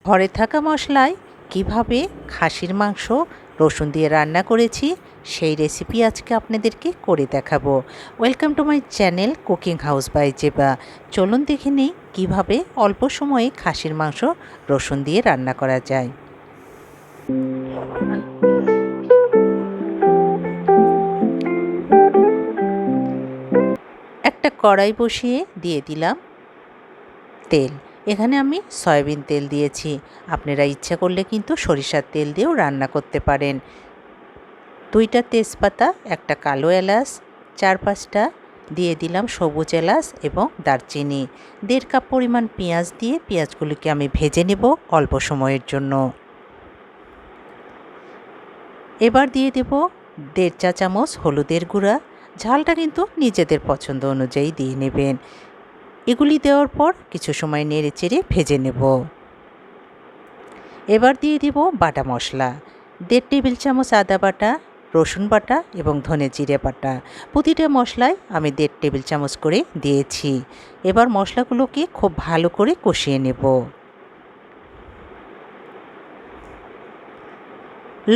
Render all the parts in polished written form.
ঘরে থাকা মশলায় কিভাবে খাসির মাংস রসুন দিয়ে রান্না করেছি সেই রেসিপি আজকে আপনাদেরকে করে দেখাবো। Welcome to my channel cooking house by Zeba. চলুন দেখে নিই কীভাবে অল্প সময়ে খাসির মাংস রসুন দিয়ে রান্না করা যায়। একটা কড়াই বসিয়ে দিয়ে দিলাম তেল। এখানে আমি সয়াবিন তেল দিয়েছি, আপনারা ইচ্ছা করলে কিন্তু সরিষার তেল দিয়েও রান্না করতে পারেন। 2টা তেজপাতা, একটা কালো এলাচ, 4-5টা দিয়ে দিলাম সবুজ এলাচ এবং দারচিনি। 1.5 কাপ পরিমাণ পেঁয়াজ দিয়ে পেঁয়াজগুলিকে আমি ভেজে নেব অল্প সময়ের জন্য। এবার দিয়ে দেব 1.5 চা চামচ হলুদের গুঁড়া। ঝালটা কিন্তু নিজেদের পছন্দ অনুযায়ী দিয়ে নেবেন। এগুলি দেওয়ার পর কিছু সময় নেড়ে চেড়ে ভেজে নেব। এবার দিয়ে দিব বাটা মশলা। 1.5 টেবিল চামচ আদা বাটা, রসুন বাটা এবং ধনে জিরে বাটা। প্রতিটা মশলায় আমি 1.5 টেবিল চামচ করে দিয়েছি। এবার মশলাগুলোকে খুব ভালো করে কষিয়ে নেব।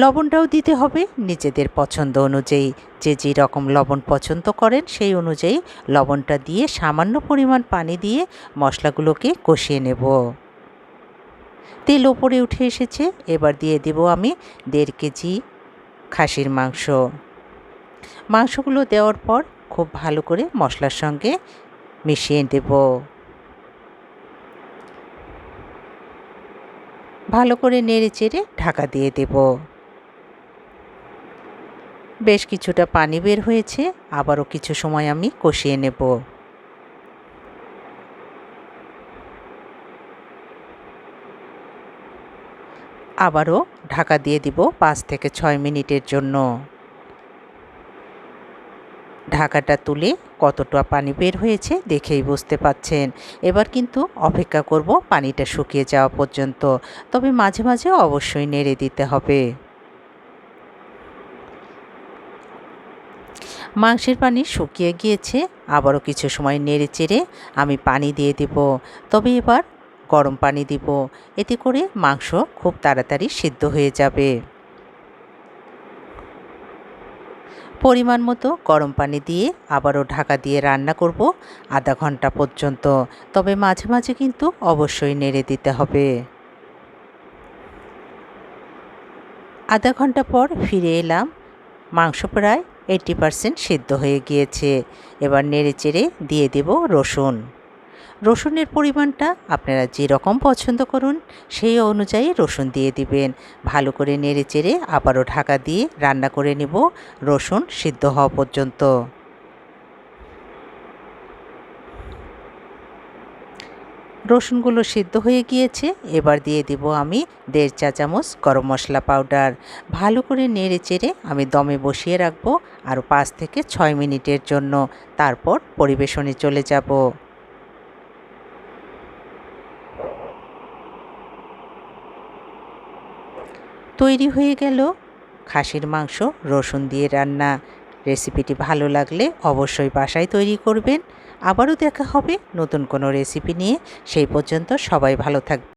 লবণটাও দিতে হবে নিজেদের পছন্দ অনুযায়ী, যে রকম লবণ পছন্দ করেন সেই অনুযায়ী লবণটা দিয়ে সামান্য পরিমাণ পানি দিয়ে মশলাগুলোকে কষিয়ে নেব। তেল ওপরে উঠে এসেছে, এবার দিয়ে দেব আমি 1.5 কেজি খাসির মাংস। মাংসগুলো দেওয়ার পর খুব ভালো করে মশলার সঙ্গে মিশিয়ে দেব। ভালো করে নেড়ে চেড়ে ঢাকা দিয়ে দেব। বেশ কিছুটা পানি বের হয়েছে, আবারও কিছু সময় আমি কষিয়ে নেব। আবারও ঢাকা দিয়ে দিব 5 থেকে 6 মিনিটের জন্য। ঢাকাটা তুলে কতটা পানি বের হয়েছে দেখেই বুঝতে পাচ্ছেন। এবার কিন্তু অপেক্ষা করব পানিটা শুকিয়ে যাওয়া পর্যন্ত, তবে মাঝে মাঝে অবশ্যই নেড়ে দিতে হবে। মাংসের পানি শুকিয়ে গিয়েছে, আবারও কিছু সময় নেড়ে চেড়ে আমি পানি দিয়ে দেব। তবে এবার গরম পানি দিব, এতে করে মাংস খুব তাড়াতাড়ি সিদ্ধ হয়ে যাবে। পরিমাণ মতো গরম পানি দিয়ে আবারও ঢাকা দিয়ে রান্না করব আধা ঘন্টা পর্যন্ত, তবে মাঝে মাঝে কিন্তু অবশ্যই নেড়ে দিতে হবে। আধা ঘন্টা পর ফিরে এলাম, মাংস প্রায় 80% সিদ্ধ হয়ে গিয়েছে। এবার নেড়ে চেড়ে দিয়ে দেব রসুন। রসুনের পরিমাণটা আপনারা যেরকম পছন্দ করুন সেই অনুযায়ী রসুন দিয়ে দিবেন। ভালো করে নেড়ে চেড়ে আবারও ঢাকা দিয়ে রান্না করে নেব রসুন সিদ্ধ হওয়া পর্যন্ত। রসুনগুলো সিদ্ধ হয়ে গিয়েছে, এবার দিয়ে দিব আমি 1.5 চা চামচ গরম মশলা পাউডার। ভালো করে নেড়ে চেড়ে আমি দমে বসিয়ে রাখবো আরও 5 থেকে 6 মিনিটের জন্য, তারপর পরিবেশনে চলে যাব। তৈরি হয়ে গেল খাসির মাংস রসুন দিয়ে রান্না। রেসিপিটি ভালো লাগলে অবশ্যই বাসায় তৈরি করবেন। আবারও দেখা হবে নতুন কোনো রেসিপি নিয়ে। সেই পর্যন্ত সবাই ভালো থাকবেন।